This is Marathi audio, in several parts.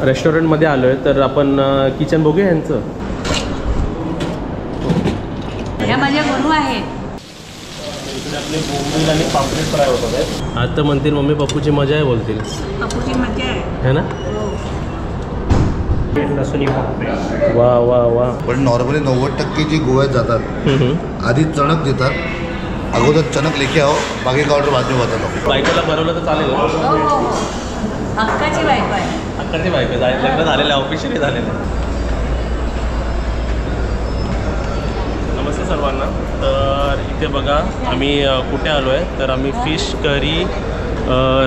रेस्टॉरंटमध्ये आलो आहे, तर आपण किचन बघूया यांचं. ह्या माझ्या गुरु आहेत. इकडे आपले बोंबील आणि पापलेट फ्राय होतात आहेत. आज तर म्हणतील मम्मी पप्पूची मजा आहे बोलतील. पप्पूची मजा आहे ना. लसूणी पापलेट. वा वा वा. पण नॉर्मली 90% जी गोव्यात जातात आधी चणक देतात, अगोदर चणक लेके आओ, बाकी का ऑर्डर बाद में बताता. बायकोला बनवलं तर चालेल. हो. हक्काची बायको आहे. हक्काची बायको. लग्न झालेलं आहे, ऑफिशियली झालेलं आहे. नमस्ते सर्वांना. तर इथे बघा आम्ही कुठे आलो आहे, तर आम्ही फिश करी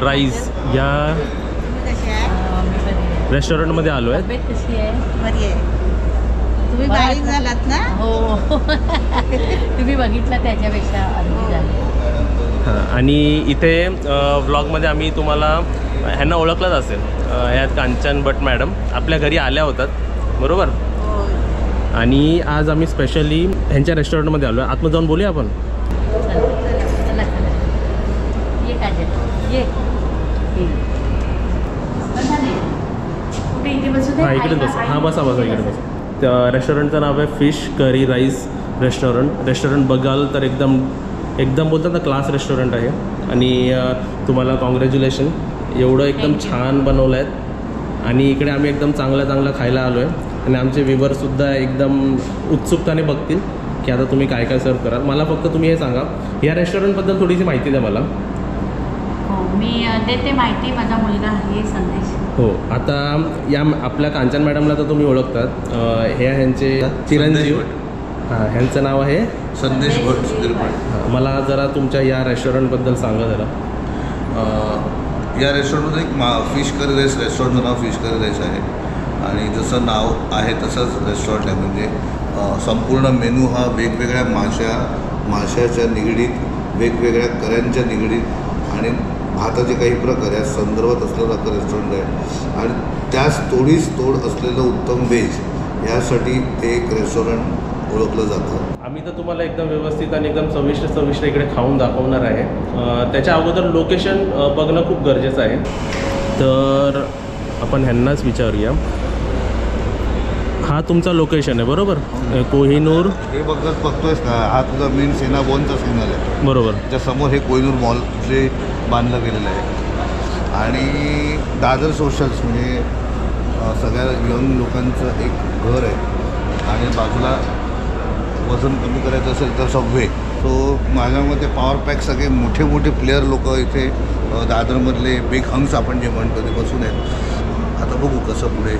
राईस या रेस्टॉरंटमध्ये आलो आहे. तब्येत कशी आहे? बरी आहे. तुम्ही बारीक झालात ना? हो. तुम्ही बघितलं त्याच्यापेक्षा अधिक झाले. हां. आणि इथे व्लॉगमध्ये आम्ही तुम्हाला ह्यांना ओळखलंच असेल. ह्या कांचन भट मॅडम आपल्या घरी आल्या होतात, बरोबर. आणि आज आम्ही स्पेशली ह्यांच्या रेस्टॉरंटमध्ये आलो आहे. आतमध्ये जाऊन बोलूया आपण. चला ये काजल ये. कुठे इथे बसू दे. हां इकडेच बस. हां बसा इकडे बस. त्या रेस्टॉरंटचं नाव आहे fish curry rice restaurant. Restaurant बघाल तर एकदम बोलतात ना क्लास रेस्टॉरंट आहे. आणि तुम्हाला कॉंग्रॅच्युलेशन, एवढं एकदम छान बनवलं आहेत. आणि इकडे आम्ही एकदम चांगलं खायला आलो आहे. आणि आमचे व्ह्यूवरसुद्धा एकदम उत्सुकताने बघतील की आता तुम्ही काय सर्व कराल. मला फक्त तुम्ही हे सांगा, या रेस्टॉरंटबद्दल थोडीशी माहिती द्या मला. हो मी देते माहिती. माझा मुलगा आहे संदेश. हो. आता या आपल्या कांचन मॅडमला तर तुम्ही ओळखतात. हे ह्यांचे चिरंजीव. हां ह्यांचं नाव आहे संदेश भट. मला जरा तुमच्या या रेस्टॉरंटबद्दल सांगा जरा. या रेस्टॉरंटमध्ये एक फिश करी राईस रेस्टॉरंटचं नाव फिश करी राईस आहे. आणि जसं नाव आहे तसंच रेस्टॉरंट आहे. म्हणजे संपूर्ण मेनू हा वेगवेगळ्या माशाच्या निगडीत, वेगवेगळ्या कऱ्यांच्या निगडीत आणि भाताचे काही प्रकार या संदर्भात असलेलं रेस्टॉरंट आहे. आणि त्याच तोड असलेलं उत्तम व्हेज यासाठी ते एक रेस्टॉरंट ओळखलं जातं. आम्ही तर तुम्हाला एकदम व्यवस्थित आणि एकदम चविष्ट इकडे खाऊन दाखवणार आहे. त्याच्या अगोदर लोकेशन बघणं खूप गरजेचं आहे. तर आपण ह्यांनाच विचारूया. हा तुमचा लोकेशन आहे बरोबर, कोहिनूर. हे बघतोयस का, हा तुझा मेन सेनाबोनचा सिग्नल आहे बरोबर. त्याच्यासमोर हे कोहिनूर मॉल जे बांधलं गेलेलं आहे. आणि दादर सोशल्स म्हणजे सगळ्या यंग लोकांचं एक घर आहे. आणि बाजूला वजन कमी करायचं असेल तर सबवे. तो माझ्या मते पॉवर पॅक सगळे मोठे प्लेयर लोक इथे दादरमधले बिग हंग्स आपण जे म्हणतो ते बसून आहेत. आता बघू कसं पुढे.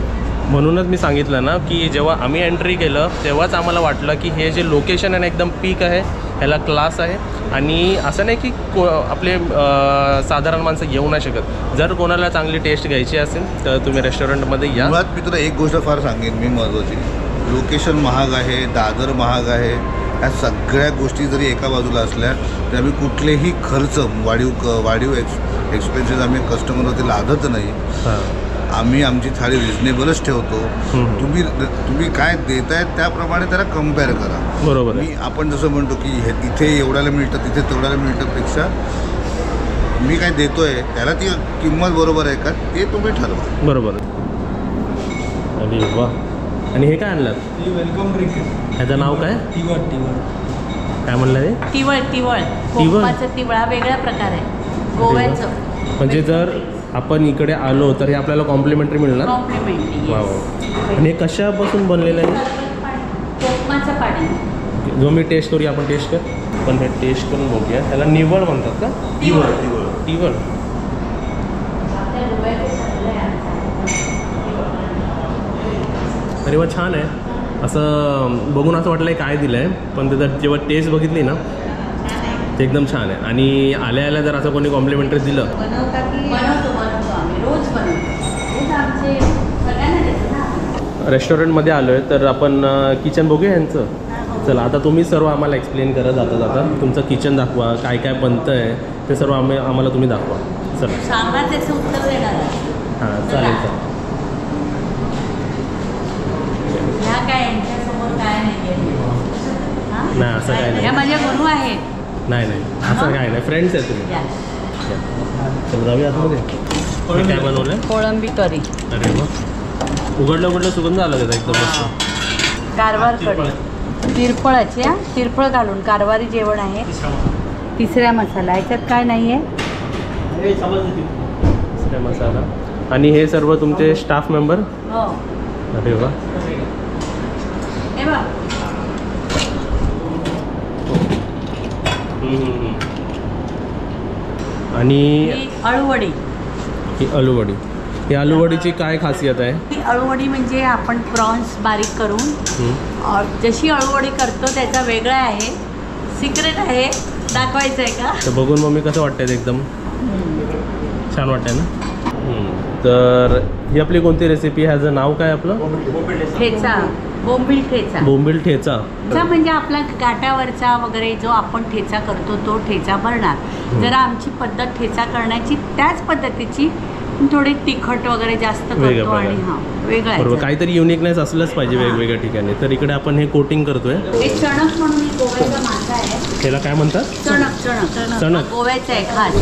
म्हणूनच मी सांगितलं ना की जेव्हा आम्ही एंट्री केलं तेव्हाच आम्हाला वाटलं की हे जे लोकेशन आहे ना एकदम पीक आहे, ह्याला क्लास आहे. आणि असं नाही की आपले साधारण माणसं येऊ नाही शकत. जर कोणाला चांगली टेस्ट घ्यायची असेल तर तुम्ही रेस्टॉरंटमध्ये या. मुळात मी तुला एक गोष्ट फार सांगेन मी महत्त्वाची. लोकेशन महाग आहे, दादर महाग आहे. ह्या सगळ्या गोष्टी जरी एका बाजूला असल्या तरी आम्ही कुठलेही खर्च वाढीव एक्सपेन्सेस आम्ही कस्टमरवरती लादत नाही. आम्ही आमची थाळी रिजनेबलच ठेवतो. तुम्ही काय देताय त्याप्रमाणे त्याला कम्पेअर करा. बरोबर. आपण जसं म्हणतो की इथे एवढ्याला मिळतं तिथे तेवढ्याला मिळतं मी काय देतोय त्याला ती किंमत बरोबर आहे का ते तुम्ही ठरवा. बरोबर. अरे वा. आणि हे काय आणलं? Welcome drink. ह्याचं नाव काय? तिवळ. काय म्हणलं ते? तिवळ. कोकमाचं तिवळा वेगळा प्रकार आहे गोव्याचं. म्हणजे जर आपण इकडे आलो तर हे आपल्याला कॉम्प्लिमेंटरी मिळणार. कॉम्प्लिमेंटरी. वा वा. आणि हे कशापासून बनलेलं आहे? कोकमाचं पाणी. जो मी टेस्ट करूया, आपण टेस्ट कर. पण हे टेस्ट करून बघूया. त्याला निवळ म्हणतात का? तिवळ. अरे वा छान आहे. असं बघून असं वाटलं आहे काय दिलं आहे, पण त्याचं जेव्हा टेस्ट बघितली ना ते एकदम छान आहे. आणि आल्या जर असं कोणी कॉम्प्लिमेंटरी दिलं. बनवतो आम्ही रोज बनवतो. आमचे सगळ्यांना देतो ना. रेस्टॉरंटमध्ये आलो आहे तर आपण किचन बघूया यांचं. चला आता तुम्ही सर्व आम्हाला एक्सप्लेन करत जाता तुमचं किचन दाखवा, काय काय बनतं आहे ते सर्व आम्हाला तुम्ही दाखवा. चला सांगा त्याचं उत्तर देणार. हां चालेल. ह्या काय यांच्यासमोर काय नाही असं काय नाही. ह्या माझ्या गुरु आहेत. नाही असं काय नाही, फ्रेंड्स आहेत तुम्ही. चला जाऊया आतमध्ये. काय बनवलं? कोळंबी करी. अरे वा. उघडलं सुगंध आला त्याचा एकदम मस्त. कारवार कढी तिरफळाची, तिरफळ घालून कारवारी जेवण आहे. तिसऱ्या मसाला, याच्यात काय नाही आहे. तिसऱ्या मसाला. आणि हे सर्व तुमचे स्टाफ मेंबर. हो. अरे वा. हे बघ. आणि ही अळूवडी. ही आलूवडी. ही आलूवडीची काय खासियत आहे? ही अळूवडी म्हणजे आपण प्रॉन्स बारीक करून जशी अळूवडी करतो त्याचा वेगळा आहे, सिक्रेट आहे. दाखवायचं आहे का? तर बघून मम्मी कसं वाटतंय? एकदम छान वाटतंय ना. तर ही आपली कोणती रेसिपी? ह्याचं नाव काय आपलं? ठेचा, बोंबील ठेचा. बोंबील ठेचा. ठेचा म्हणजे आपला गाठावरचा वगैरे जो आपण ठेचा करतो तो ठेचा भरणार. जरा आमची पद्धत ठेचा करण्याची त्याच पद्धतीची, थोडे तिखट वगैरे जास्त करतो आणि हां वेगळं बरोबर. आहे. काहीतरी युनिकनेस असलंच पाहिजे वेगवेगळ्या ठिकाणी. तर इकडे आपण हे कोटिंग करतोय. हे चणक म्हणून गोव्याचा मासा आहे. त्याला काय म्हणतात? चणक. गोव्याचं आहे खास.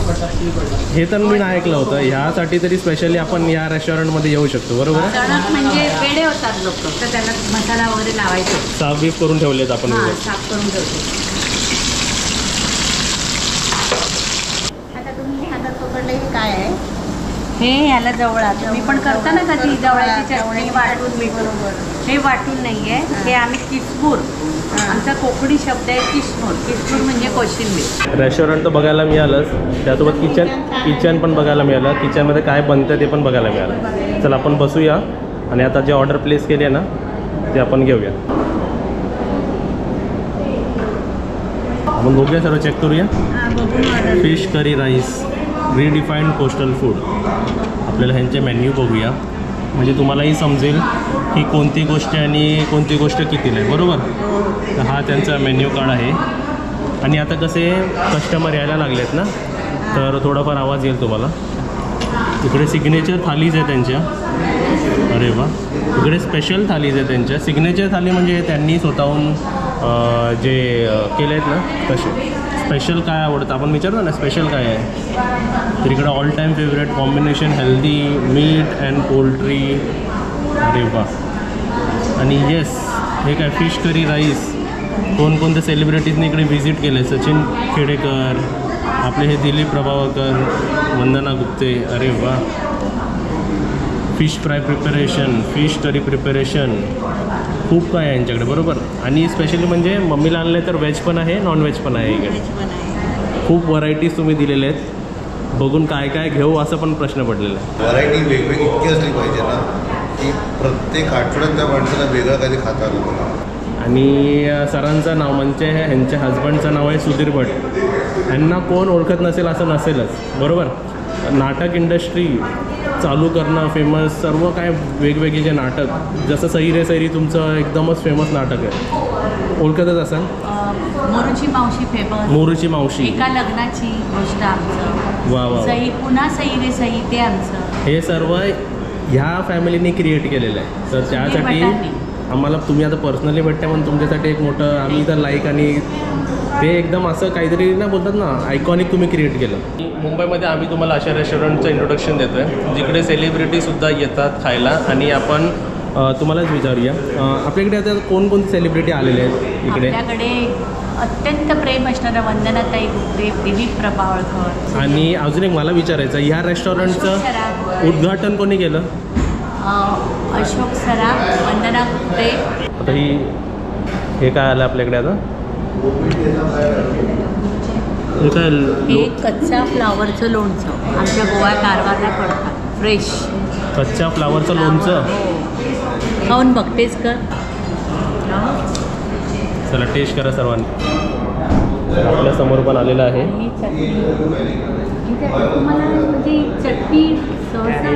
हे तर मी नाही ऐकलं होतं. ह्यासाठी तरी स्पेशली आपण या रेस्टॉरंटमध्ये येऊ शकतो. बरोबर. चणक म्हणजे वेडे होतात लोक, तर त्याला मसाला वगैरे लावायचा. साफ बीफ करून ठेवलेत आपण. हां, साफ करून ठेवतो. आता तुम्ही हातात पकडले हे काय आहे? हे ह्याला जवळा तुम्ही पण करता ना कधी जवळाची चटणी वाटून बरोबर. हे वाटून नाही आहे, हे आम्ही किसपूर, आमचा कोकणी शब्द आहे किसपूर. किसपूर म्हणजे कोशिंबीर. रेस्टॉरंट तर बघायला मिळालंच, त्यासोबत किचन पण बघायला मिळालं. किचनमध्ये काय बनतं ते पण बघायला मिळालं. चला आपण बसूया आणि आता जे ऑर्डर प्लेस केली आहे ना ते आपण घेऊया. आपण बघूया, सर्व चेक करूया. Fish curry rice, redefined coastal food. आपल्याला ह्यांचे मेन्यू बघूया म्हणजे तुम्हालाही समजेल की कोणती गोष्ट आणि कोणती गोष्ट कितीला आहे. बरोबर. तर हा त्यांचा मेन्यू कार्ड आहे. आणि आता कसे कस्टमर यायला लागलेत ना, तर थोडाफार आवाज येईल तुम्हाला. इकडे सिग्नेचर थालीज आहे त्यांच्या. अरे वा. इकडे स्पेशल थालीज आहे त्यांच्या. सिग्नेचर थाली म्हणजे त्यांनी स्वतःहून जे केले आहेत ना तसे. स्पेशल काय आवडतं आपण विचारतो ना, स्पेशल काय आहे. तर इकडं all time favourite combination healthy meat and poultry. अरे वा. आणि येस, हे काय फिश करी राईस. कोणकोणत्या सेलिब्रिटीजने इकडे व्हिजिट केले? सचिन खेडेकर, आपले हे दिलीप प्रभावकर, वंदना गुप्ते. अरे वा. Fish fry preparation, fish curry preparation, खूप काय आहे यांच्याकडे. बरोबर. आणि स्पेशली म्हणजे मम्मीला आणले तर व्हेज पण आहे, नॉन व्हेज पण आहे इकडे. खूप व्हरायटीज तुम्ही दिलेल्या आहेत. बघून काय काय घेऊ असं पण प्रश्न पडलेला आहे. व्हरायटी वेगवेगळी इतकी असली पाहिजे ना की प्रत्येक आठवड्यात त्या माणसाला वेगळं काही खाता आलं पाहिजे. आणि सरांचं नाव म्हणजे ह्यांच्या हजबंडचं नाव आहे सुधीर भट. ह्यांना कोण ओळखत नसेल असं नसेलच. बरोबर. नाटक इंडस्ट्री चालू करणं, फेमस सर्व काय वेगवेगळे जे नाटक, जसं सई रे सैरी तुमचं एकदमच फेमस नाटक आहे, ओळखतच असाल. मोरूची मावशी फेमस. मोरूची मावशी. एका लग्नाची गोष्ट आमचं. वा वा. सई, पुन्हा सई रे सई ते आमचं. हे सर्व ह्या फॅमिलीने क्रिएट केलेलं आहे. तर त्यासाठी आम्हाला तुम्ही आता पर्सनली भेटते म्हणून तुमच्यासाठी एक मोठं आम्ही तर लाईक. आणि ते एकदम असं काहीतरी ना बोलतात ना, आयकॉनिक तुम्ही क्रिएट केलं. मुंबईमध्ये आम्ही तुम्हाला अशा रेस्टॉरंटचं इंट्रोडक्शन देतो आहे जिकडे सेलिब्रिटीसुद्धा येतात खायला. आणि आपण तुम्हालाच विचारूया, आपल्याकडे आता कोणकोणते सेलिब्रिटी आलेले आहेत इकडे? आपल्याकडे अत्यंत प्रेम असणारा वंदनाताई गुप्ते, दिलीप प्रभावळकर. आणि अजून एक मला विचारायचं, ह्या रेस्टॉरंटचं उद्घाटन कोणी केलं? अशोक सराफ, वंदना गुप्ते. आता हे काय आलं आपल्याकडे आता? हे काय? हे कच्च्या फ्लावरचं लोणचं आमच्या गोवा कारवारला पडतात, फ्रेश कच्च्या फ्लावरचं लोणचं. खाऊन बघतेस का? चला टेस्ट करा सर्वांनी. आपल्या समोर पण आलेलं आहे. ही चटणी तुम्हाला म्हणजे चटणी सहसा.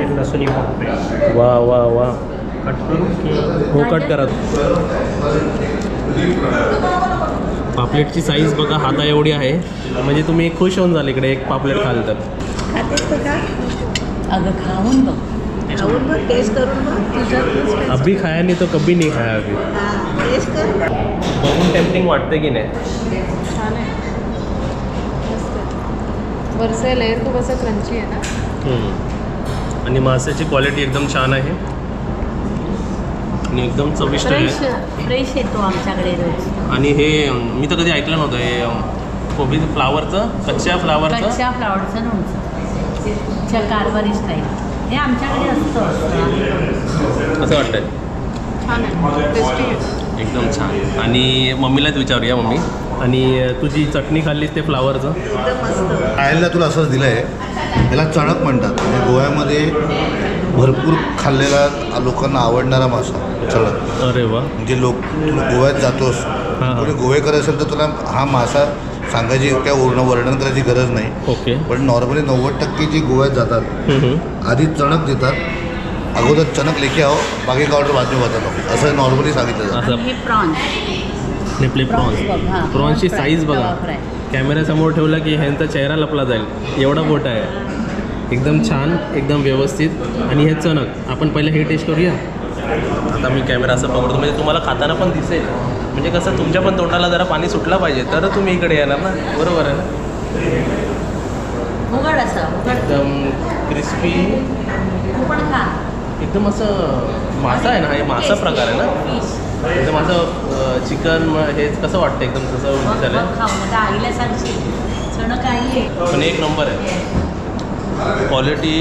वा वा वा. हो कट करा. पापलेटची साईज बघा हाता एवढी आहे, म्हणजे तुम्ही खुश होऊन जाल इकडे एक पापलेट खाल तर. अगं खाऊन बघ, खाऊन बघ, टेस्ट करून बघ. तुझं अभी खाया नाही तो कभी नाही खाया अभी. टेस्ट कर. बघून टेम्पटिंग वाटते की नाही? छान आहे, वरचं लेअर खूप असं क्रंची आहे ना. आणि माशाची क्वालिटी एकदम छान आहे. आणि एकदम चविष्ट आहे. फ्रेश येतो आमच्याकडे रोज. आणि हे मी तर कधी ऐकलं नव्हतं हे कोबी फ्लावरचं, कच्च्या फ्लावरचं लोणचं कारभारी स्टाईल हे आमच्याकडे असतं. असं वाटतंय छान आहे, टेस्टी आहे. एकदम छान. आणि मम्मीलाच विचारूया मम्मी. आणि तुझी चटणी खाल्लीस ते फ्लावरचं एकदम मस्त. खायला तुला असंच दिलं आहे. त्याला चणक म्हणतात. म्हणजे गोव्यामध्ये भरपूर खाल्लेला लोकांना आवडणारा मासा चणक. अरे वा. म्हणजे तू गोव्यात जातोस, कोणी गोवेकर असेल तर तुला हा मासा सांगायची काय वर्णन करायची गरज नाही. ओके. पण नॉर्मली 90% जी गोव्यात जातात आधी चणक देतात. अगोदर चणक लेके आओ, बाकी का ऑर्डर बाद में बताता हूं, असं नॉर्मली सांगितलं जातं. असं हे प्रॉन्स प्रॉन्सची साईज बघा. कॅमेऱ्यासमोर ठेवला की ह्यांचा चेहरा लपला जाईल एवढा मोठा आहे. एकदम छान, एकदम व्यवस्थित. आणि हे चणक आपण पहिलं हे टेस्ट करूया. आता मी कॅमेरा असं पकडतो म्हणजे तुम्हाला खाताना पण दिसेल. म्हणजे कसं तुमच्या पण तोंडाला जरा पाणी सुटलं पाहिजे तर तुम्ही इकडे येणार ना. बरोबर आहे ना. उघड असं एकदम क्रिस्पी, पण खा. एकदम असं मासा आहे ना. हे मासा प्रकार आहे ना. एकदम असं चिकन हे कसं वाटतं एकदम तसं झालं. आईला सांगशील चणक आई आहे पण एक नंबर आहे. क्वालिटी,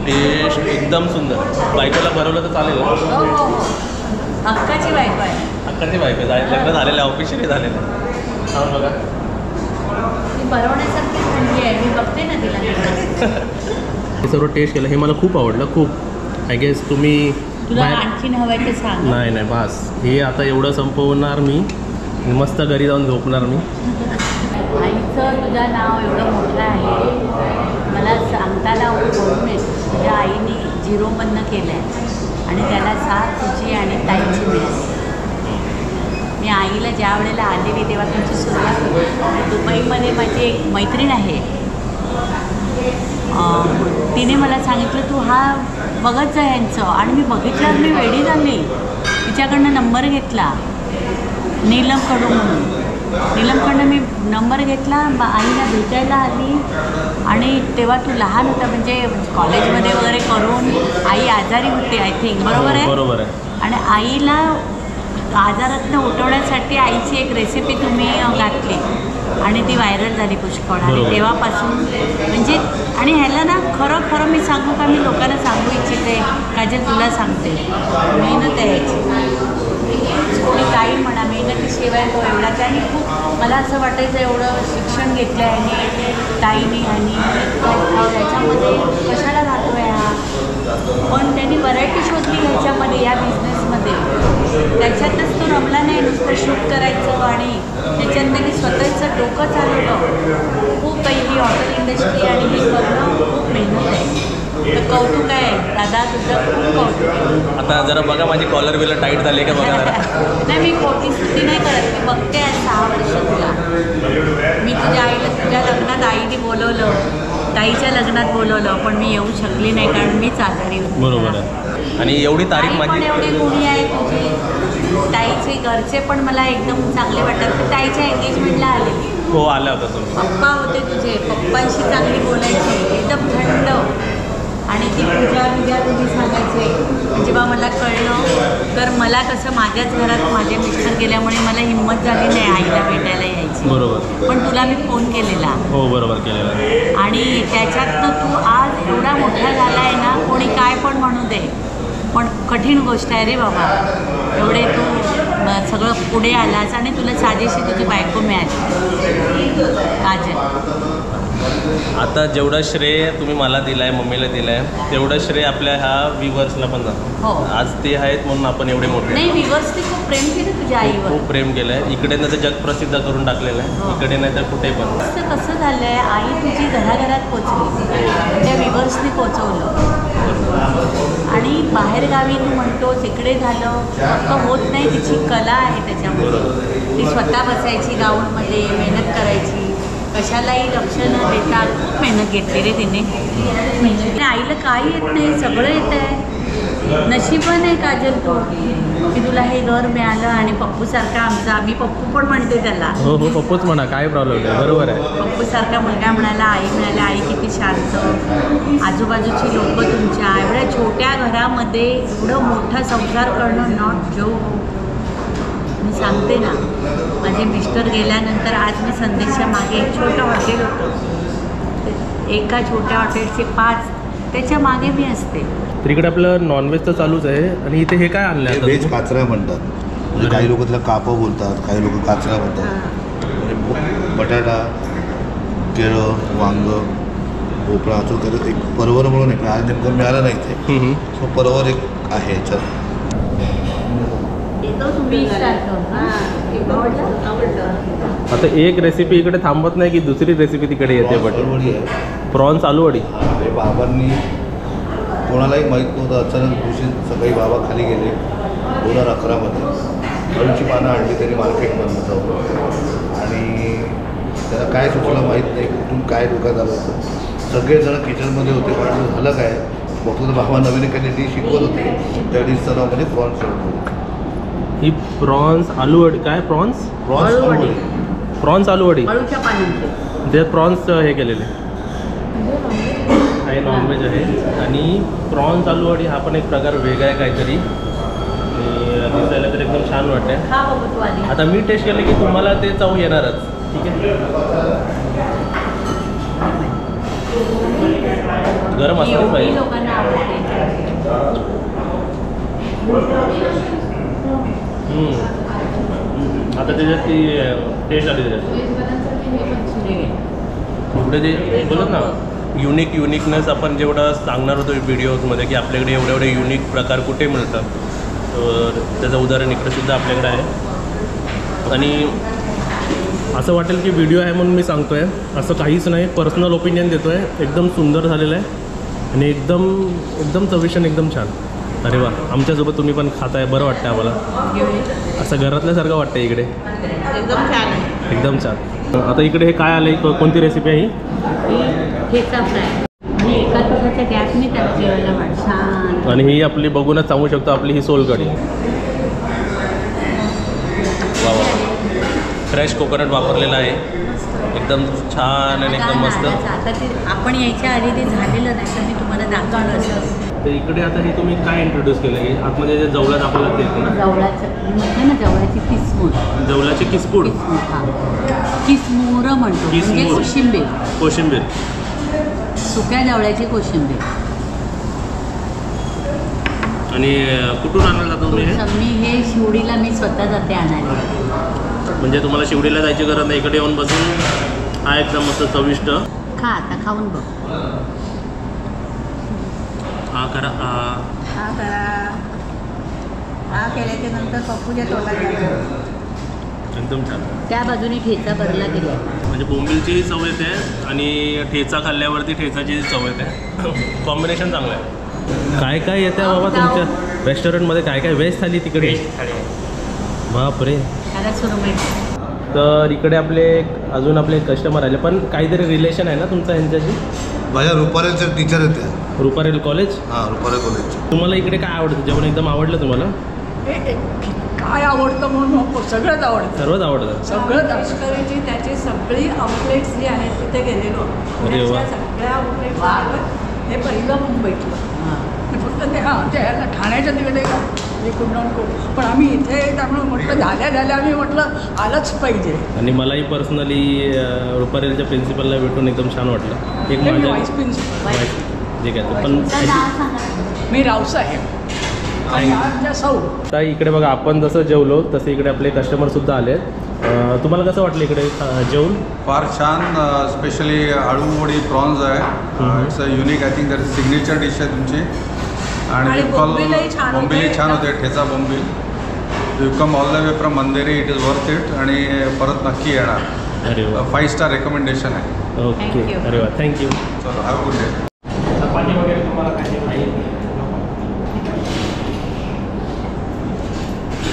टेस्ट एकदम सुंदर. बायकोला बनवलं तर चालेल ना. हो. हक्काची बायको आहे. हक्काची बायको लग्न झालेलं आहे, ऑफिशियली झालेलं आहे. हा बघा ती बनवण्यासारखी मुलगी आहे. मी बघते ना तिला. हे सर्व टेस्ट केलं. हे मला खूप आवडलं. खूप आय गेस तुम्ही तुला आणखीन हवंय ते सांग. नाही बास. हे आता एवढं संपवणार मी. मस्त घरी जाऊन झोपणार मी. आईचं तुझं नाव एवढं मोठं आहे मला सांगताना बोलून येत. तुझ्या आईने झिरोमधनं केलं आहे आणि त्याला साथ तुझी आणि ताईची मिळाली. मी आईला ज्या वेळेला आलेली तेव्हा तुमची सुरुवात होती. दुबईमध्ये माझी एक मैत्रीण आहे. तिने मला सांगितलं तू हा बघत जा यांचं. आणि मी बघितल्यावर मी वेडी झाली. तिच्याकडनं नंबर घेतला नीलमकडून म्हणून. नीलमकडनं मी नंबर घेतला. आईला भेटायला आली आणि तेव्हा तू लहान होता म्हणजे कॉलेजमध्ये वगैरे करून आई आजारी होती आय थिंक. बरोबर आहे. बरोबर आहे. आणि आईला आजारातनं उठवण्यासाठी आईची एक रेसिपी तुम्ही घातली आणि ती व्हायरल झाली पुष्कळ. आणि तेव्हापासून म्हणजे आणि ह्याला ना खरं मी सांगू का, मी लोकांना सांगू इच्छिते. काजल तुला सांगते मेहनत आहे याची. कोणी काही म्हणा मेहनतीशिवाय तो एवढाच. आणि खूप मला असं वाटायचं एवढं शिक्षण घेतलं आहे ताईने आणि ह्याच्यामध्ये कशाला राहतो आहे हा. पण त्यांनी व्हरायटी शोधली ह्याच्यामध्ये या बिझनेसमध्ये. त्याच्यातच तो रमला नाही नुसतं शूट करायचं. आणि त्याच्यात त्यांनी स्वतःचं डोकं चालवलं. खूप काही ही हॉटेल इंडस्ट्री आणि हे करणं खूप मेहनत आहे. तर कौतुक आहे दादा तुझं, खूप कौतुक आहे. आता जरा बघा माझी कॉलर बिलर टाईट झाली का बघा जरा. नाही मी खोटी स्तुती नाही करत. मी बघते आज 6 वर्ष तुला. मी तुझ्या आईला तुझ्या लग्नात आईने बोलवलं, ताईच्या लग्नात बोलवलं पण मी येऊ शकली नाही कारण मीच आजारी होते. बरोबर आहे. आणि एवढी तारीख आई पण माझी एवढी गुणी आहे तुझी. ताईचे घरचे पण मला एकदम चांगले वाटतात. मी ताईच्या एंगेजमेंटला आलेली. हो आल्या होता तुम्ही. पप्पा होते तुझे. पप्पांशी चांगली बोलायची एकदम थंड. आणि ती पूजा तुम्ही सांगायचे. जेव्हा मला कळलं तर मला कसं माझ्याच घरात माझे मिस्टर गेल्यामुळे मला हिंमत झाली नाही आईला भेटायला यायची. बरोबर. पण तुला मी फोन केलेला. हो बरोबर केलेला. आणि त्याच्यातनं तू आज एवढा मोठा झाला आहे ना. कोणी काय पण म्हणू दे पण कठीण गोष्ट आहे रे बाबा. एवढे तू सगळं पुढे आलास आणि तुला साजेशी तुझी बायको मिळाली काजल. आता जेवढं श्रेय तुम्ही मला दिलं आहे, मम्मीला दिलं आहे, तेवढं श्रेय आपल्या ह्या व्ह्युअर्सला पण जातं. हो. आज ते आहेत म्हणून आपण एवढे मोठे. नाही व्ह्युअर्सने खूप प्रेम केलं तुझ्या आईवर. खूप प्रेम केलं आहे. इकडे नाही तर जग प्रसिद्ध करून टाकलेलं आहे. इकडे नाही तर कुठे पण. असं कसं झालं आहे आई तुझी घराघरात पोचली. त्या व्ह्युअर्सने पोचवलं. आणि बाहेरगावी तू म्हणतोस इकडे झालं तर होत नाही. तिची कला आहे त्याच्यामध्ये. ती स्वतः बसायची गाऊनमध्ये मेहनत करायची. कशालाही लक्ष न देता खूप मेहनत घेतली रे तिने. मेहनत. आईला काही येत नाही सगळं येत आहे. नशीबन आहे काजल तू की तुला हे घर मिळालं आणि पप्पूसारखा आमचा, आम्ही पप्पू पण म्हणते त्याला. हो हो पप्पूच म्हणा, काय प्रॉब्लेम नाही, बरोबर आहे. पप्पूसारखा मुलगा म्हणाला, आई म्हणाला आई किती शांत, आजूबाजूची लोक तुमच्या एवढ्या छोट्या घरामध्ये एवढं मोठा संसार करणं नॉट जो. मी सांगते ना, माझे मिस्टर गेल्यानंतर आज मी संदेशच्या मागे एक छोटं हॉटेल होतं, एका छोट्या हॉटेलचे 5, त्याच्या मागे मी असते. तर इकडे आपलं नॉनव्हेज तर चालूच आहे. आणि इथे हे काय आणलं आहे? व्हेज काचऱ्या म्हणतात, म्हणजे काही लोक त्याला कापं बोलतात, काही लोक काचऱ्या म्हणतात. म्हणजे बटाटा, केळं, वांग, भोपळा असं करत एक परवर म्हणून आहे, आज नेमकं मिळालं नाही ते. सो परवर एक आहे याच्यात. आता एक रेसिपी इकडे थांबत नाही की दुसरी रेसिपी तिकडे येते. बट आलूवडी आहे, प्रॉन्स आलूवडी. हे बाबांनी कोणालाही माहीत नव्हतं, अचानक दिवशी सकाळी बाबा खाली गेले 2011मध्ये. अळूची पानं आणली त्यांनी मार्केटमधून जाऊन, आणि त्याला काय सुचलं माहीत नाही, कुठून काय डोक्यात आलं होतं. सगळेजण किचनमध्ये होते, पण झालं काय बघतो तर बाबा नवीन काही डिश शिकवत होते, त्या डिशचं नाव म्हणजे प्रॉन्स होतं. ही प्रॉन्स आलूवडी. काय प्रॉन्स? आलूवडी. प्रॉन्स आलूवडी. अळूच्या पानांचे त्यात प्रॉन्स हे केलेले आहे, नॉनव्हेज आहे. आणि प्रॉन्स आलूवडी हा पण एक प्रकार वेगळा आहे काहीतरी, आणि दिसायला तर एकदम छान वाटते. खा बघू तू आधी. आता मी टेस्ट केलं की तुम्हाला ते चव येणारच. ठीक आहे, गरम असतं एवढी पाहिजे. लोकांना आवडते. आता त्याच्यात ती टेस्ट आली त्याच्यात. एवढं जे बोलत ना युनिकनेस आपण जेवढं सांगणार होतो व्हिडिओजमध्ये की आपल्याकडे एवढे एवढे युनिक प्रकार कुठे मिळतात, तर त्याचं उदाहरण इकडे सुद्धा आपल्याकडे आहे. आणि असं वाटेल की व्हिडिओ आहे म्हणून मी सांगतो आहे, असं काहीच नाही. पर्सनल ओपिनियन देतो आहे. एकदम सुंदर झालेलं आहे आणि एकदम चविष्ट, एकदम छान. अरे वा, आमच्यासोबत तुम्ही पण खाताय, बरं वाटतं आम्हाला. असं घरातल्यासारखं वाटतं इकडे, एकदम छान आहे. एकदम छान. आता इकडे हे काय आलं आहे, कोणती रेसिपी आहे ही? ठेचा फ्राय आणि एका तासाच्या गॅपने त्याला जेवायला वाट छान. आणि ही आपली बघूनच सांगू शकतो आपली ही सोलकढी. वा वा, फ्रेश कोकोनट वापरलेला आहे, एकदम छान आणि एकदम मस्त. आता ते आपण यायच्या आधी ते झालेलं नाही, तर मी तुम्हाला दाखवलं असं. तर इकडे आता हे तुम्ही काय इंट्रोड्यूस केलं आहे? आतमध्ये जे जवळात आपल्याला ते ना जवळाचं म्हणते ना, जवळाची किसमूर. जवळाची किसपूड, किसमूर म्हणतो, म्हणजे किसमूर. कोशिंबीर. कोशिंबीर, सुक्या जवळ्याची कोशिंबीर. आणि कुठून आणायला जातो तुम्ही हे? मी हे शिवडीला मी स्वतः जाते आणायला. म्हणजे तुम्हाला शिवडीला जायची गरज नाही, इकडे येऊन बसून हा एकदम मस्त चविष्ट. खा आता, खाऊन बघ. हा करा. हा करा, हा केल्याच्या नंतर पप्पूच्या तोंडात जातो. एकदम छान. त्या बाजूने ठेचा भरला गेला. म्हणजे बोंबिलचीही चव येते आणि ठेचा खाल्ल्यावरती ठेचाची चव येते. कॉम्बिनेशन चांगलं आहे. काय काय येते बाबा तुमच्या रेस्टॉरंटमध्ये? काय काय व्हेज थाली तिकडे? बापरे. त्याला सुरमई. तर इकडे आपले अजून आपले कस्टमर आले, पण काहीतरी रिलेशन आहे ना तुमचं यांच्याशी? माझ्या रुपारेलच्या टीचर आहेत त्या. रुपारेल कॉलेज? हां, रुपारेल कॉलेजचे. तुम्हाला इकडे काय आवडतं? जेवण एकदम आवडलं तुम्हाला? काय आवडतं म्हणून सगळंच आवडतं. सर्वच आवडतं. सगळं लष्करीची त्याची सगळी आउटलेट्स जी आहेत तिथे गेलेलो. पुण्याच्या सगळ्या आउटलेट्स हे पहिलं मुंबईतलं. फक्त ते ते ठाण्याच्या तिकडे पण आम्ही इथे त्यामुळे म्हटलं झाल्या आम्ही म्हटलं आलंच पाहिजे. आणि मलाही पर्सनली रुपारेलच्या प्रिन्सिपलला भेटून एकदम छान वाटलं. एक माझ्या व्हाईस प्रिन्सिपल जे काय पण मी रावसाहेब आणि आमच्या सौ. आता इकडे बघा, आपण जसं जेवलो तसे इकडे आपले कस्टमरसुद्धा आले. तुम्हाला कसं वाटलं इकडे जेवून? फार छान. स्पेशली आळूवडी प्रॉन्स आहे. It's a unique, I think that signature dish आहे तुमची. आणि बोंबीलही छान होते, thecha bombil. You come all the way from Andheri, it is worth it. आणि परत नक्की येणार. अरे वा, 5 स्टार रेकमेंडेशन आहे. ओके. अरे वा, थँक्यू. चलो, हॅव गुड डे. चपाती वगैरे तुम्हाला काय माहिती?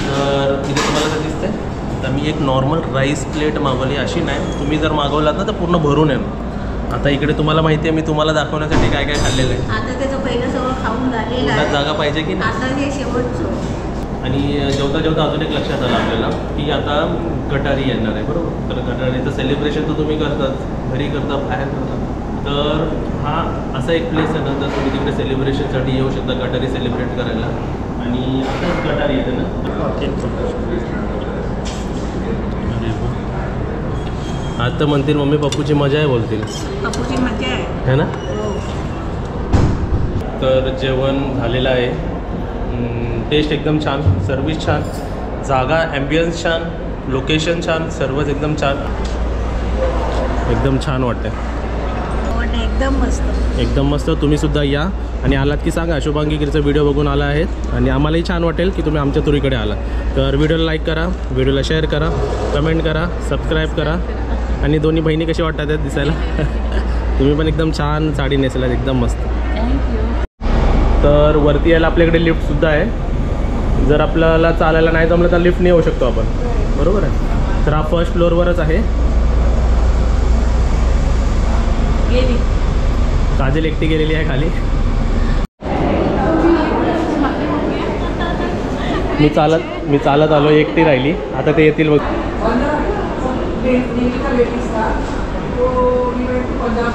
तर इथे तुम्हाला काय दिसतंय? तर मी एक नॉर्मल राईस प्लेट मागवली, अशी नाही. तुम्ही जर मागवलात ना तर पूर्ण भरून येईल. आता इकडे तुम्हाला माहिती आहे मी तुम्हाला दाखवण्यासाठी काय काय खाल्लेलं आहे. आता त्याचं पहिलं सगळं खाऊन झालेलं पुन्हा आहे. जागा पाहिजे की नाही. आता हे शेवटचं. आणि जेवता जेवता अजून एक लक्षात आलं आपल्याला की आता गटारी येणार आहे बरोबर. तर गटारीचं सेलिब्रेशन तर तुम्ही करतात, घरी करता, बाहेर करता. तर हा असा एक प्लेस आहे ना, तर तुम्ही तिकडे सेलिब्रेशनसाठी येऊ शकता गटारी सेलिब्रेट करायला. आणि आता गटारी येते ना. आज तर म्हणतील मम्मी पप्पूची मजा आहे बोलतील पप्पूची मजा आहे. है ना. हो. तर जेवण झालेलं आहे. टेस्ट एकदम छान, सर्विस छान, जागा ॲम्बियन्स छान, लोकेशन छान, सर्वच एकदम छान, एकदम छान वाटतं. एकदम मस्त, एकदम मस्त. तुम्हीसुद्धा या आणि आलात की सांगा. शुभांगी गिरचा व्हिडिओ बघून आला आहेत आणि आम्हालाही छान वाटेल की तुम्ही आमच्या तुरीकडे आला. तर व्हिडिओला लाईक करा, व्हिडिओला शेअर करा, कमेंट करा, सबस्क्राईब करा. आणि दोन्ही बहिणी कशी वाटतात आहेत दिसायला. तुम्ही पण एकदम छान साडी नेसलात, एकदम मस्त. तर वरती यायला आपल्याकडे लिफ्टसुद्धा आहे. जर आपल्याला चालायला नाही जमलं तर लिफ्टने येऊ शकतो आपण, बरोबर आहे. तर हा फर्स्ट फ्लोअरवरच आहे. गेली काजल एकटी गेलेली आहे खाली. मी चालत आलो, एकटी राहिली. आता ते येतील बघ. लेडीज का तो इवेंट पंजाब